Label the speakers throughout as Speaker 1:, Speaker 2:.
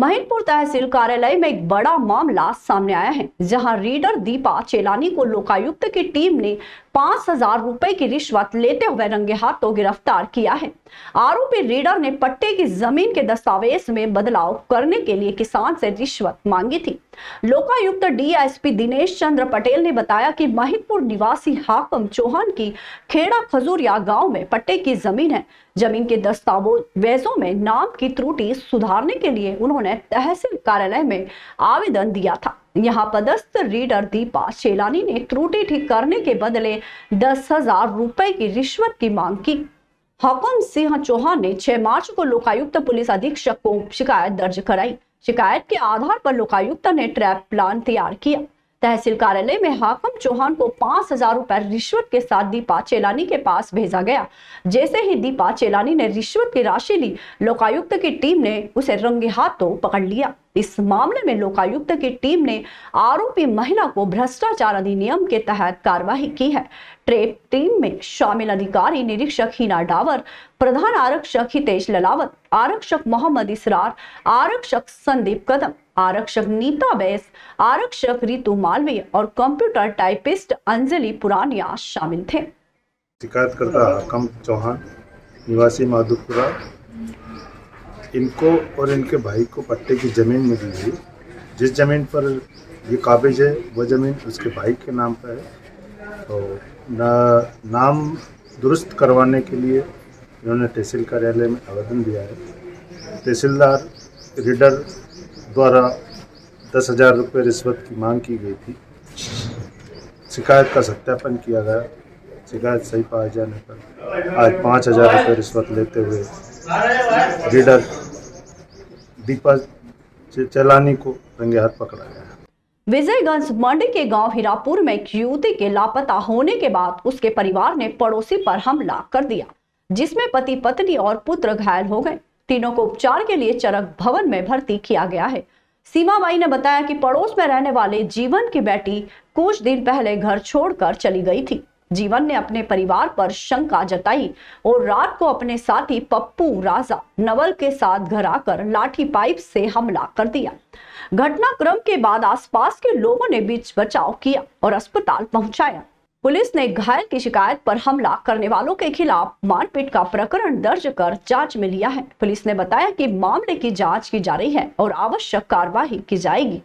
Speaker 1: महिदपुर तहसील कार्यालय में एक बड़ा मामला सामने आया है, जहां रीडर दीपा चेलानी को लोकायुक्त की टीम ने 5,000 रुपए की रिश्वत लेते हुए रंगे हाथों गिरफ्तार किया है। आरोपी रीडर ने पट्टे की जमीन के दस्तावेज में बदलाव करने के लिए किसान से रिश्वत मांगी थी। लोकायुक्त डीएसपी दिनेश चंद्र पटेल ने बताया कि महिदपुर निवासी हाकम चौहान की खेड़ा खजूरिया गांव में पट्टे की जमीन है। जमीन के दस्तावेजों में नाम की त्रुटि सुधारने के लिए उन्होंने तहसील कार्यालय में आवेदन दिया था। यहाँ पदस्थ रीडर दीपा चेलानी ने त्रुटि ठीक करने के बदले 10,000 रुपए की रिश्वत की मांग की। हाकम सिंह चौहान ने 6 मार्च को लोकायुक्त पुलिस अधीक्षक को शिकायत दर्ज कराई। शिकायत के आधार पर लोकायुक्त ने ट्रैप प्लान तैयार किया। तहसील कार्यालय में हाकम चौहान को 5,000 रुपए रिश्वत के साथ दीपा चेलानी के पास भेजा गया। जैसे ही दीपा चेलानी ने रिश्वत की राशि ली, लोकायुक्त की टीम ने उसे रंगे हाथों पकड़ लिया। इस मामले में लोकायुक्त की टीम ने आरोपी महिला को भ्रष्टाचार अधिनियम के तहत कार्रवाई की है। ट्रैप टीम में शामिल अधिकारी निरीक्षक हिना डावर, प्रधान आरक्षक हितेश ललावत, आरक्षक मोहम्मद इसरार, आरक्षक संदीप कदम, आरक्षक नीता बैस, आरक्षक रितु मालवीय और कंप्यूटर टाइपिस्ट अंजलि पुरानिया शामिल थे।
Speaker 2: शिकायतकर्ता हाकम चौहान निवासी माधुपुरा, इनको और इनके भाई को पट्टे की ज़मीन मिली हुई। जिस ज़मीन पर ये काबिज है वह ज़मीन उसके भाई के नाम पर है। तो नाम दुरुस्त करवाने के लिए इन्होंने तहसील कार्यालय में आवेदन दिया है। तहसीलदार रीडर द्वारा 10,000 रुपये रिश्वत की मांग की गई थी। शिकायत का सत्यापन किया गया। शिकायत सही पाए जाने पर आज 5,000 रुपये रिश्वत लेते हुए रीडर दीपा चेलानी को रंगे हाथ पकड़ा गया।
Speaker 1: विजयगंज मंडी के गांव हीरापुर में एक युवती के लापता होने के बाद उसके परिवार ने पड़ोसी पर हमला कर दिया, जिसमें पति पत्नी और पुत्र घायल हो गए। तीनों को उपचार के लिए चरक भवन में भर्ती किया गया है। सीमाबाई ने बताया कि पड़ोस में रहने वाले जीवन की बेटी कुछ दिन पहले घर छोड़कर चली गई थी। जीवन ने अपने परिवार पर शंका जताई और रात को अपने साथी पप्पू राजा नवल के साथ घर आकर लाठी पाइप से हमला कर दिया। घटनाक्रम के बाद आसपास के लोगों ने बीच बचाव किया और अस्पताल पहुंचाया। पुलिस ने घायल की शिकायत पर हमला करने वालों के खिलाफ मारपीट का प्रकरण दर्ज कर जांच में लिया है। पुलिस ने बताया कि मामले की जांच की जा रही है और आवश्यक कार्रवाई की जाएगी।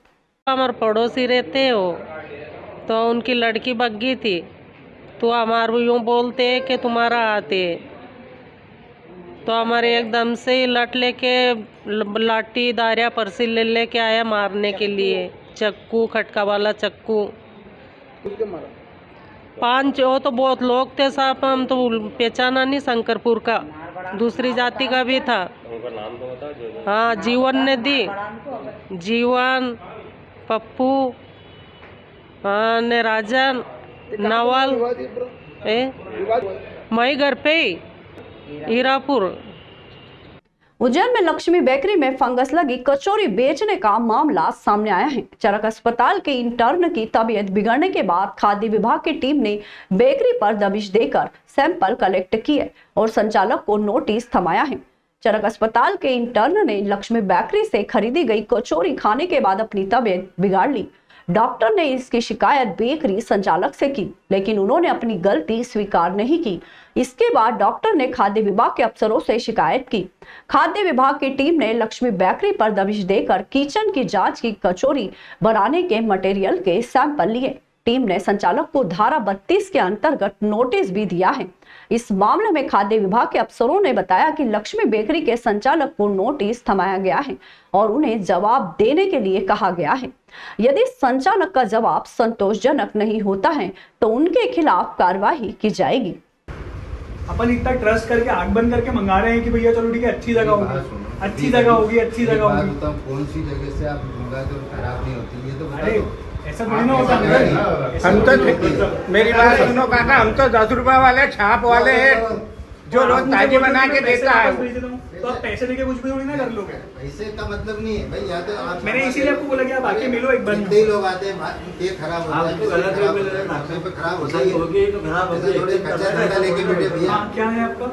Speaker 3: हमारे पड़ोसी रहते हो तो उनकी लड़की बग्गी थी, तो हमारे यूँ बोलते हैं कि तुम्हारा आते, तो हमारे एकदम से लट लेके लाठी दारिया परसी लेके आया मारने के लिए। चक्कू, खटका वाला चक्कू। 5 वो तो बहुत लोग थे साहब, हम तो पहचाना नहीं। शंकरपुर का दूसरी जाति का भी था। हाँ, जीवन ने दी, जीवन, पप्पू, हाँ ने राजन, नवल, मई घर पे हीरापुर।
Speaker 1: उज्जैन में लक्ष्मी बेकरी में फंगस लगी कचौरी बेचने का मामला सामने आया है। चरक अस्पताल के इंटर्न की तबीयत बिगड़ने के बाद खाद्य विभाग की टीम ने बेकरी पर दबिश देकर सैंपल कलेक्ट किए और संचालक को नोटिस थमाया है। चरक अस्पताल के इंटर्न ने लक्ष्मी बेकरी से खरीदी गई कचौरी खाने के बाद अपनी तबीयत बिगाड़ ली। डॉक्टर ने इसकी शिकायत बेकरी संचालक से की, लेकिन उन्होंने अपनी गलती स्वीकार नहीं की। इसके बाद डॉक्टर ने खाद्य विभाग के अफसरों से शिकायत की। खाद्य विभाग की टीम ने लक्ष्मी बेकरी पर दबिश देकर किचन की जांच की, कचौरी बनाने के मटेरियल के सैंपल लिए। टीम ने संचालक को धारा 32 के अंतर्गत नोटिस भी दिया है। इस मामले में खाद्य विभाग के अफसरों ने बताया कि लक्ष्मी बेकरी के संचालक को नोटिस थमाया गया है और उन्हें जवाब देने के लिए कहा गया है। यदि संचालक का जवाब संतोषजनक नहीं होता है तो उनके खिलाफ कार्रवाई की जाएगी।
Speaker 4: अपन इतना ट्रस्ट करके आंख बंद करके मंगा रहे हैं कि भैया चलो ठीक है, अच्छी जगह होगी, अच्छी जगह होगी, अच्छी जगह होगी।
Speaker 5: कौन सी जगह से आप मंगाते हो खराब नहीं होती, ये तो
Speaker 4: अरे ऐसा थोड़ी ना होता है।
Speaker 6: हम तो मेरी बात सुनो काका, हम तो 10 रुपए वाले छाप वाले हैं जो रोज ताजी बना के देता है।
Speaker 4: तो आप पैसे देके कुछ भी थोड़ी ना कर लोगे।
Speaker 5: पैसे का मतलब नहीं है भाई, या तो आप
Speaker 4: मैंने इसीलिए आपको बोला कि आप आके मिलो एक बार।
Speaker 5: कितने लोग आते हैं, ये खराब होता है, खराब होता है, थोड़े कच्चा धंधा लेके बैठे भैया।
Speaker 4: क्या है आपका?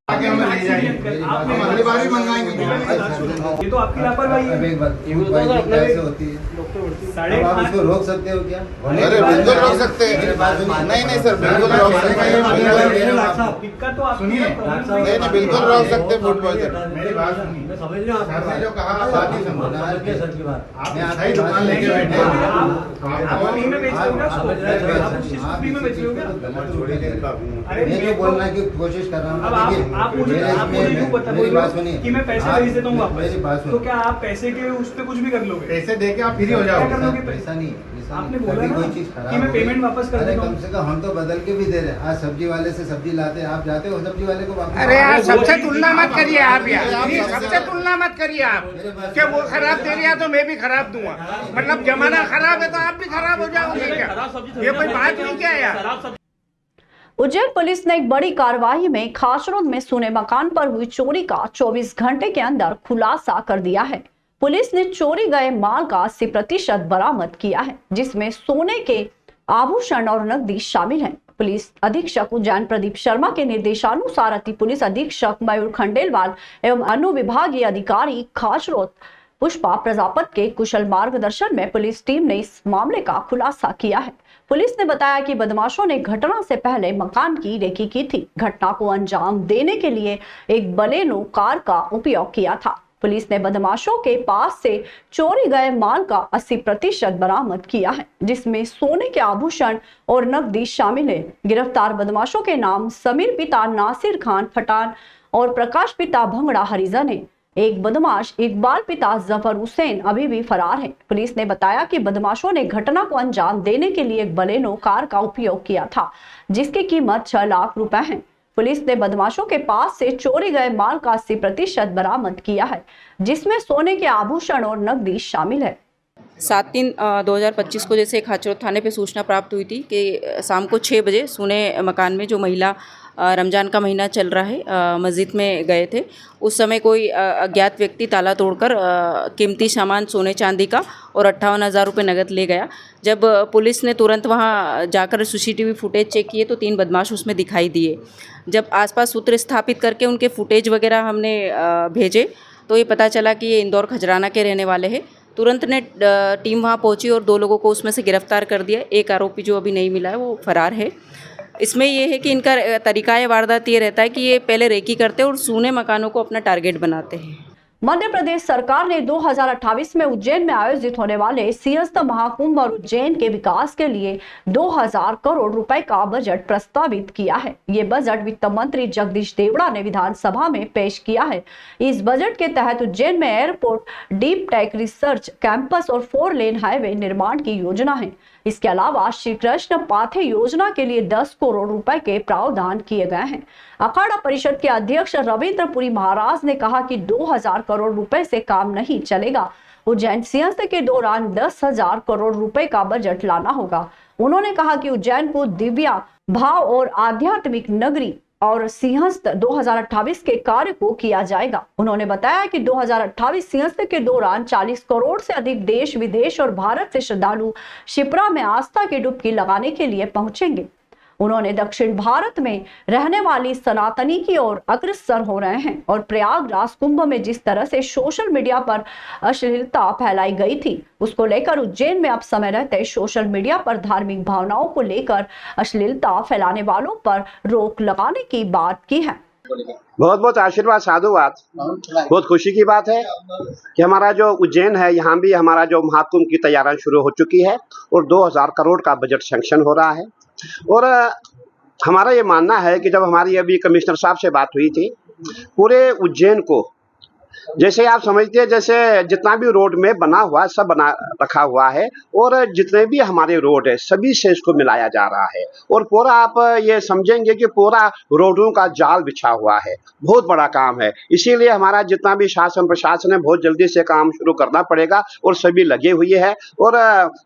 Speaker 6: आगे हमें ले जाएंगे।
Speaker 4: आपने
Speaker 6: हम अगली बार भी मंगाएंगे।
Speaker 4: ये तो आपकी लापरवाही
Speaker 5: अब
Speaker 4: है।
Speaker 5: एक बात कैसे होती है?
Speaker 4: साढ़े
Speaker 5: अब आप
Speaker 4: आठ-
Speaker 5: इसको रोक सकते हो क्या?
Speaker 6: अरे बिल्कुल रोक सकते हैं।
Speaker 5: मेरे बात सुनिए।
Speaker 6: नहीं नहीं सर, बिल्कुल रोक सकते हैं।
Speaker 4: दिक्कत तो आपकी
Speaker 6: सुनिए।
Speaker 4: है, प्रॉब्लम तो
Speaker 6: नहीं नहीं, बिल्कुल रोक सकते हैं फूड पॉइजन।
Speaker 5: मेरी बात सुनिए।
Speaker 6: सर ने जो कहा आप बात ही समझो।
Speaker 5: आप सही दुकान लेके बैठे
Speaker 4: आप फ्री में बेच रहे हो क्या उसको? आप उस चीज को फ्री में बेच रहे हो क्या? अरे
Speaker 5: मैं जो बोलने की कोशिश कर रहा हूँ
Speaker 4: अब आप मुझे क्यों बता
Speaker 5: मेरी
Speaker 4: बोल
Speaker 5: बात
Speaker 4: रहे
Speaker 5: सुनिए।
Speaker 4: हो कि मैं पैसे
Speaker 5: आप-
Speaker 4: भेज देता हूँ
Speaker 5: मेरी बात
Speaker 4: वापस,
Speaker 5: सुनिए।
Speaker 4: तो क्या आप पैसे के उस पे कुछ भी कर लोगे?
Speaker 6: पैसे दे के आप फ्री हो
Speaker 4: क्या
Speaker 6: जाओगे।
Speaker 4: कर लोगे?
Speaker 5: पैसा नहीं, पैसा
Speaker 4: आपने
Speaker 5: नहीं।
Speaker 4: बोला
Speaker 5: कभी
Speaker 4: ना
Speaker 5: कोई चीज खराब
Speaker 4: कि मैं
Speaker 5: हो गई।
Speaker 4: पेमेंट वापस कर
Speaker 5: अरे
Speaker 4: देता
Speaker 5: कम
Speaker 4: हूँ।
Speaker 5: से कम हम तो बदल के भी दे रहे हैं। आज सब्जी वाले से सब्जी लाते हैं, आप जाते हो सब्जी वाले को वापस।
Speaker 6: अरे यार,
Speaker 4: सबसे
Speaker 6: तुलना मत करिए आप यार, सबसे तुलना मत करिए आप कि वो खराब दे रहा तो मैं भी खराब दूंगा। मतलब जमाना खराब है तो आप भी खराब हो जाओगे क्या? ये कोई बात नहीं क्या यार?
Speaker 1: उज्जैन पुलिस ने एक बड़ी कार्रवाई में खासरोद में सोने मकान पर हुई चोरी का 24 घंटे के अंदर खुलासा कर दिया है। पुलिस ने चोरी गए माल का 80% बरामद किया है, जिसमें सोने के आभूषण और नकदी शामिल हैं। पुलिस अधीक्षक उज्जैन प्रदीप शर्मा के निर्देशानुसार अति पुलिस अधीक्षक मयूर खंडेलवाल एवं अनुविभागीय अधिकारी खासरोद पुष्पा प्रजापत के कुशल मार्गदर्शन में पुलिस टीम ने इस मामले का खुलासा किया है। पुलिस ने बताया कि बदमाशों ने घटना से पहले मकान की रेकी की थी। घटना को अंजाम देने के लिए एक बलेनो कार का उपयोग किया था। पुलिस ने बदमाशों के पास से चोरी गए माल का 80% बरामद किया है, जिसमें सोने के आभूषण और नकदी शामिल है। गिरफ्तार बदमाशों के नाम समीर पिता नासिर खान पठान और प्रकाश पिता भंगड़ा हरिजन है। एक बदमाश इकबाल पिता जफर हुसैन अभी भी फरार है। पुलिस ने बताया कि बदमाशों ने घटना को अंजाम देने के लिए एक बलेनो कार का उपयोग किया था, जिसकी कीमत 6 लाख रुपए है। पुलिस ने बदमाशों के पास से चोरी गए माल का 80% बरामद किया है, जिसमें सोने के आभूषण और नकदी शामिल है।
Speaker 7: 7/3/2025 को जैसे खाचरोद थाने पे सूचना प्राप्त हुई थी कि शाम को 6 बजे सोने मकान में जो महिला रमज़ान का महीना चल रहा है मस्जिद में गए थे। उस समय कोई अज्ञात व्यक्ति ताला तोड़कर कीमती सामान सोने चांदी का और 58,000 रुपये नगद ले गया। जब पुलिस ने तुरंत वहां जाकर CCTV फुटेज चेक किए तो 3 बदमाश उसमें दिखाई दिए। जब आसपास सूत्र स्थापित करके उनके फुटेज वगैरह हमने भेजे तो ये पता चला कि ये इंदौर खजराना के रहने वाले हैं। तुरंत ने टीम वहाँ पहुंची और 2 लोगों को उसमें से गिरफ्तार कर दिया। एक आरोपी जो अभी नहीं मिला है वो फरार है। इसमें ये है कि इनका तरीका वारदात ये रहता है कि ये पहले रेकी करते हैं और सूने मकानों को अपना टारगेट बनाते हैं।
Speaker 1: मध्य प्रदेश सरकार ने 2028 में उज्जैन में आयोजित होने वाले सिंहस्थ महाकुंभ और उज्जैन के विकास के लिए 2000 करोड़ रुपए का बजट प्रस्तावित किया है। ये बजट वित्त मंत्री जगदीश देवड़ा ने विधानसभा में पेश किया है। इस बजट के तहत उज्जैन में airport, deep tech research campus और 4 लेन हाईवे निर्माण की योजना है। इसके अलावा श्री कृष्ण पाथे योजना के लिए 10 करोड़ रुपए के प्रावधान किए गए हैं। अखाड़ा परिषद के अध्यक्ष रविंद्र पुरी महाराज ने कहा कि 2000 करोड़ रुपए से काम नहीं चलेगा। उज्जैन सिंहस्थ के दौरान 10,000 करोड़ रुपए का बजट लाना होगा। उन्होंने कहा कि उज्जैन को दिव्या भाव और आध्यात्मिक नगरी और सिंहस्थ 2028 के कार्य को किया जाएगा। उन्होंने बताया कि 2028 सिंहस्थ के दौरान 40 करोड़ से अधिक देश विदेश और भारत से श्रद्धालु शिप्रा में आस्था की डुबकी लगाने के लिए पहुंचेंगे। उन्होंने दक्षिण भारत में रहने वाली सनातनी की ओर अग्रसर हो रहे हैं और प्रयागराज कुंभ में जिस तरह से सोशल मीडिया पर अश्लीलता फैलाई गई थी, उसको लेकर उज्जैन में अब समय रहते सोशल मीडिया पर धार्मिक भावनाओं को लेकर अश्लीलता फैलाने वालों पर रोक लगाने की बात की है।
Speaker 8: बहुत बहुत आशीर्वाद, साधुवाद। बहुत खुशी की बात है कि हमारा जो उज्जैन है, यहाँ भी हमारा जो महाकुंभ की तैयारियां शुरू हो चुकी है और 2000 करोड़ का बजट सैंक्शन हो रहा है। और हमारा ये मानना है कि जब हमारी अभी कमिश्नर साहब से बात हुई थी, पूरे उज्जैन को जैसे आप समझते हैं, जैसे जितना भी रोड में बना हुआ है सब बना रखा हुआ है और जितने भी हमारे रोड है सभी से इसको मिलाया जा रहा है और पूरा आप ये समझेंगे कि पूरा रोडों का जाल बिछा हुआ है। बहुत बड़ा काम है, इसीलिए हमारा जितना भी शासन प्रशासन है बहुत जल्दी से काम शुरू करना पड़ेगा और सभी लगे हुए हैं। और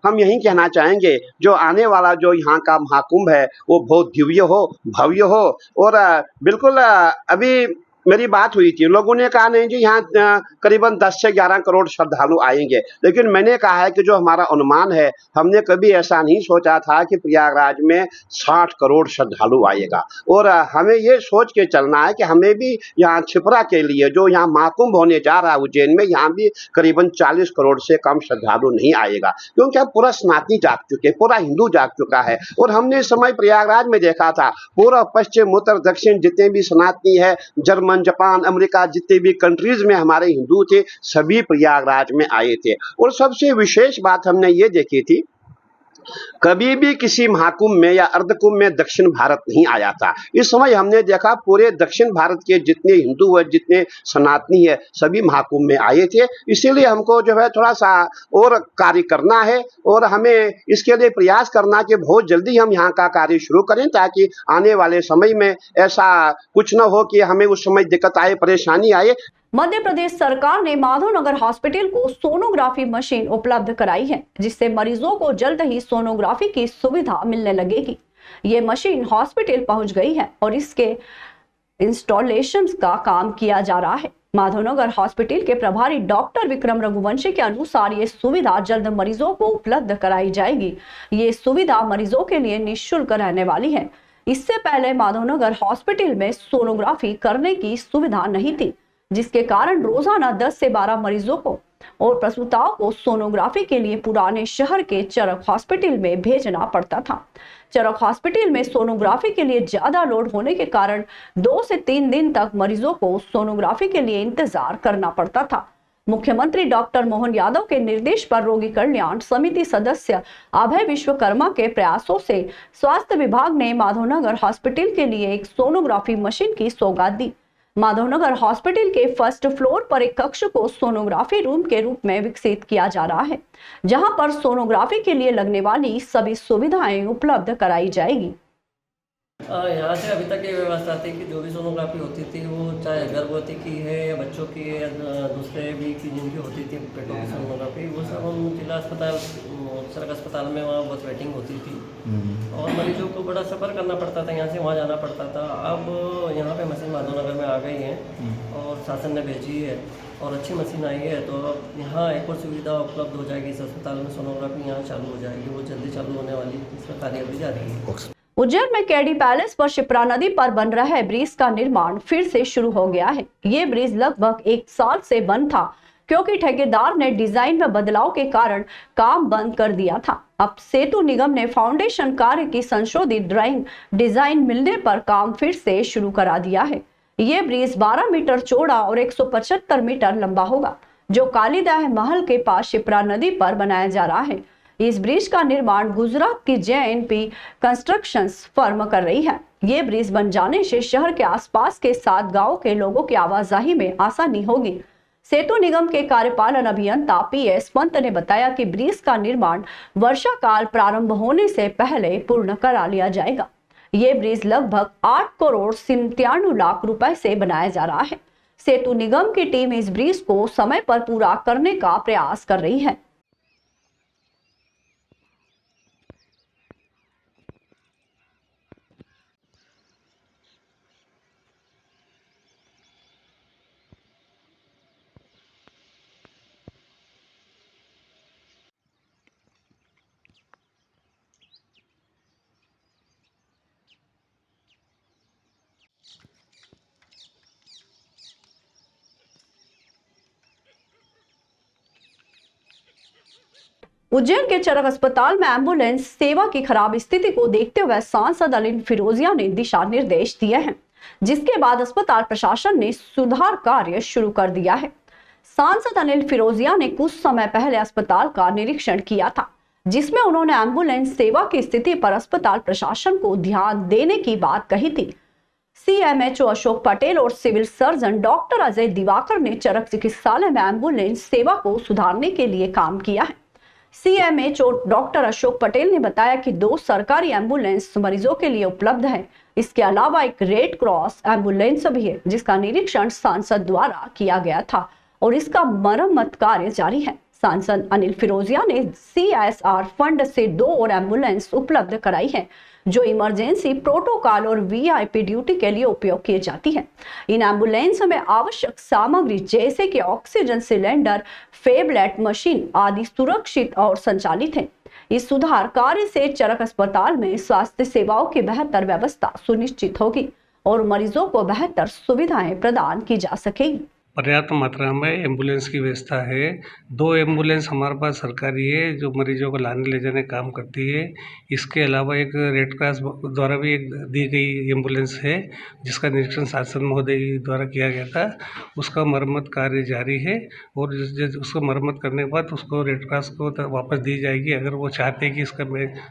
Speaker 8: हम यही कहना चाहेंगे जो आने वाला जो यहाँ का महाकुंभ है वो बहुत दिव्य हो, भव्य हो और बिल्कुल अभी मेरी बात हुई थी, लोगों ने कहा नहीं जी यहाँ करीबन 10 से 11 करोड़ श्रद्धालु आएंगे, लेकिन मैंने कहा है कि जो हमारा अनुमान है, हमने कभी ऐसा नहीं सोचा था कि प्रयागराज में 60 करोड़ श्रद्धालु आएगा। और हमें ये सोच के चलना है कि हमें भी यहाँ क्षिप्रा के लिए जो यहाँ महाकुंभ होने जा रहा है उज्जैन में, यहाँ भी करीबन 40 करोड़ से कम श्रद्धालु नहीं आएगा, क्योंकि अब पूरा सनातनी जाग चुके, पूरा हिंदू जाग चुका है। और हमने इस समय प्रयागराज में देखा था, पूरा पश्चिम उत्तर दक्षिण जितने भी सनातनी है, जर्मन, जापान, अमेरिका, जितने भी कंट्रीज में हमारे हिंदू थे, सभी प्रयागराज में आए थे। और सबसे विशेष बात हमने ये देखी थी, कभी भी किसी महाकुंभ में या अर्धकुंभ में दक्षिण भारत नहीं आया था। इस समय हमने देखा पूरे दक्षिण भारत के जितने हिंदू है, जितने सनातनी है, सभी महाकुंभ में आए थे। इसीलिए हमको जो है थोड़ा सा और कार्य करना है और हमें इसके लिए प्रयास करना कि बहुत जल्दी हम यहाँ का कार्य शुरू करें, ताकि आने वाले समय में ऐसा कुछ न हो कि हमें उस समय दिक्कत आए, परेशानी आए।
Speaker 1: मध्य प्रदेश सरकार ने माधवनगर हॉस्पिटल को सोनोग्राफी मशीन उपलब्ध कराई है, जिससे मरीजों को जल्द ही सोनोग्राफी की सुविधा मिलने लगेगी। ये मशीन हॉस्पिटल पहुंच गई है और इसके इंस्टॉलेशन का काम किया जा रहा है। माधवनगर हॉस्पिटल के प्रभारी डॉक्टर विक्रम रघुवंशी के अनुसार ये सुविधा जल्द मरीजों को उपलब्ध कराई जाएगी। ये सुविधा मरीजों के लिए निःशुल्क रहने वाली है। इससे पहले माधवनगर हॉस्पिटल में सोनोग्राफी करने की सुविधा नहीं थी, जिसके कारण रोजाना 10 से 12 मरीजों को और प्रसूताओं को सोनोग्राफी के लिए पुराने शहर के चरक हॉस्पिटल में भेजना पड़ता था। चरक हॉस्पिटल में सोनोग्राफी के लिए ज्यादा लोड होने के कारण 2 से 3 दिन तक मरीजों को सोनोग्राफी के लिए इंतजार करना पड़ता था। मुख्यमंत्री डॉक्टर मोहन यादव के निर्देश पर रोगी कल्याण समिति सदस्य अभय विश्वकर्मा के प्रयासों से स्वास्थ्य विभाग ने माधवनगर हॉस्पिटल के लिए एक सोनोग्राफी मशीन की सौगात दी। माधवनगर हॉस्पिटल के फर्स्ट फ्लोर पर एक कक्ष को सोनोग्राफी रूम के रूप में विकसित किया जा रहा है, जहां पर सोनोग्राफी के लिए लगने वाली सभी सुविधाएं उपलब्ध कराई जाएगी।
Speaker 9: यहाँ से अभी तक ये व्यवस्था थी कि जो भी सोनोग्राफी होती थी, वो चाहे गर्भवती की है या बच्चों की है या दूसरे भी की जिनकी होती थी पेटों की सोनोग्राफी, वो सब हम जिला अस्पताल, सड़क अस्पताल में वहाँ बहुत वेटिंग होती थी और मरीजों को बड़ा सफ़र करना पड़ता था, यहाँ से वहाँ जाना पड़ता था। अब यहाँ पे मशीन माधवनगर में आ गई है और शासन ने भेजी है और अच्छी मशीन आई है, तो अब यहाँ एक और सुविधा उपलब्ध हो जाएगी। इस अस्पताल में सोनोग्राफी यहाँ चालू हो जाएगी, वो जल्दी चालू होने वाली, इसका कार्य अभी जारी है।
Speaker 1: उज्जैन में केडी पैलेस पर शिप्रा नदी पर बन रहा ब्रिज का निर्माण फिर से शुरू हो गया है। ये ब्रिज लगभग 1 साल से बंद था, क्योंकि ठेकेदार ने डिजाइन में बदलाव के कारण काम बंद कर दिया था। अब सेतु निगम ने फाउंडेशन कार्य की संशोधित ड्राइंग डिजाइन मिलने पर काम फिर से शुरू करा दिया है। ये ब्रिज 12 मीटर चौड़ा और 175 मीटर लंबा होगा, जो कालीदाह महल के पास शिप्रा नदी पर बनाया जा रहा है। इस ब्रिज का निर्माण गुजरात की JNP कंस्ट्रक्शंस फर्म कर रही है। ये ब्रिज बन जाने से शहर के आसपास के 7 गांवों के लोगों की आवाजाही में आसानी होगी। सेतु निगम के कार्यपालन अभियंता PS पंत ने बताया कि ब्रिज का निर्माण वर्षा काल प्रारंभ होने से पहले पूर्ण करा लिया जाएगा। ये ब्रिज लगभग 8 करोड़ 97 लाख रुपए से बनाया जा रहा है। सेतु निगम की टीम इस ब्रिज को समय पर पूरा करने का प्रयास कर रही है। उज्जैन के चरक अस्पताल में एम्बुलेंस सेवा की खराब स्थिति को देखते हुए सांसद अनिल फिरोजिया ने दिशा निर्देश दिए हैं, जिसके बाद अस्पताल प्रशासन ने सुधार कार्य शुरू कर दिया है। सांसद अनिल फिरोजिया ने कुछ समय पहले अस्पताल का निरीक्षण किया था, जिसमें उन्होंने एम्बुलेंस सेवा की स्थिति पर अस्पताल प्रशासन को ध्यान देने की बात कही थी। CMHO अशोक पटेल और civil surgeon doctor Ajay Divakar ने चरक चिकित्सालय में एम्बुलेंस सेवा को सुधारने के लिए काम किया है। CMHO डॉक्टर अशोक पटेल ने बताया कि 2 सरकारी एम्बुलेंस मरीजों के लिए उपलब्ध है। इसके अलावा एक रेड क्रॉस एम्बुलेंस भी है, जिसका निरीक्षण सांसद द्वारा किया गया था और इसका मरम्मत कार्य जारी है। सांसद अनिल फिरोजिया ने CSR फंड से 2 और एम्बुलेंस उपलब्ध कराई है, जो इमरजेंसी प्रोटोकॉल और वीआईपी ड्यूटी के लिए उपयोग की जाती है। इन एम्बुलेंस में आवश्यक सामग्री जैसे कि ऑक्सीजन सिलेंडर, फेबलेट मशीन आदि सुरक्षित और संचालित है। इस सुधार कार्य से चरक अस्पताल में स्वास्थ्य सेवाओं की बेहतर व्यवस्था सुनिश्चित होगी और मरीजों को बेहतर सुविधाएं प्रदान की जा सकेगी।
Speaker 10: पर्याप्त मात्रा में एम्बुलेंस की व्यवस्था है। 2 एम्बुलेंस हमारे पास सरकारी है जो मरीजों को लाने ले जाने काम करती है। इसके अलावा एक रेड क्रॉस द्वारा भी एक दी गई एम्बुलेंस है जिसका निरीक्षण सांसद महोदय द्वारा किया गया था। उसका मरम्मत कार्य जारी है और उसको मरम्मत करने के बाद उसको रेड क्रॉस को वापस दी जाएगी। अगर वो चाहते हैं कि इसका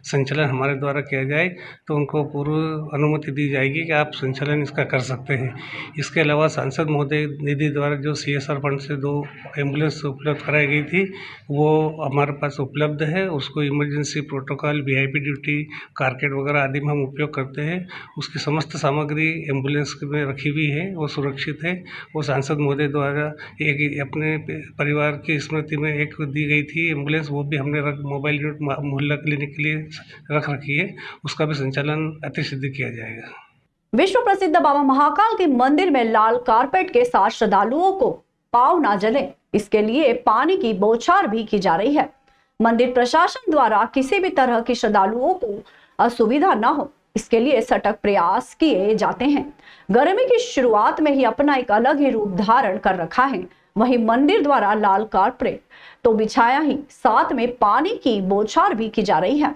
Speaker 10: संचालन हमारे द्वारा किया जाए तो उनको पूर्व अनुमति दी जाएगी कि आप संचालन इसका कर सकते हैं। इसके अलावा सांसद महोदय निधि द्वारा जो CSR फंड से 2 एम्बुलेंस उपलब्ध कराई गई थी वो हमारे पास उपलब्ध है। उसको इमरजेंसी प्रोटोकॉल, VIP ड्यूटी, कारकेट वगैरह आदि में हम उपयोग करते हैं। उसकी समस्त सामग्री एम्बुलेंस में रखी हुई है, वो सुरक्षित है। वो सांसद महोदय द्वारा एक अपने परिवार की स्मृति में एक दी गई थी एम्बुलेंस, वो भी हमने मोबाइल यूनिट मोहल्ला क्लिनिक के लिए रख रखी है। उसका भी संचालन अतिशीघ्र किया जाएगा।
Speaker 1: विश्व प्रसिद्ध बाबा महाकाल के मंदिर में लाल कारपेट के साथ श्रद्धालुओं को पांव ना जले, इसके लिए पानी की बौछार भी की जा रही है। मंदिर प्रशासन द्वारा किसी भी तरह की श्रद्धालुओं को असुविधा न हो, इसके लिए सतत प्रयास किए जाते हैं। गर्मी की शुरुआत में ही अपना एक अलग ही रूप धारण कर रखा है। वहीं मंदिर द्वारा लाल कारपेट तो बिछाया ही, साथ में पानी की बौछार भी की जा रही है।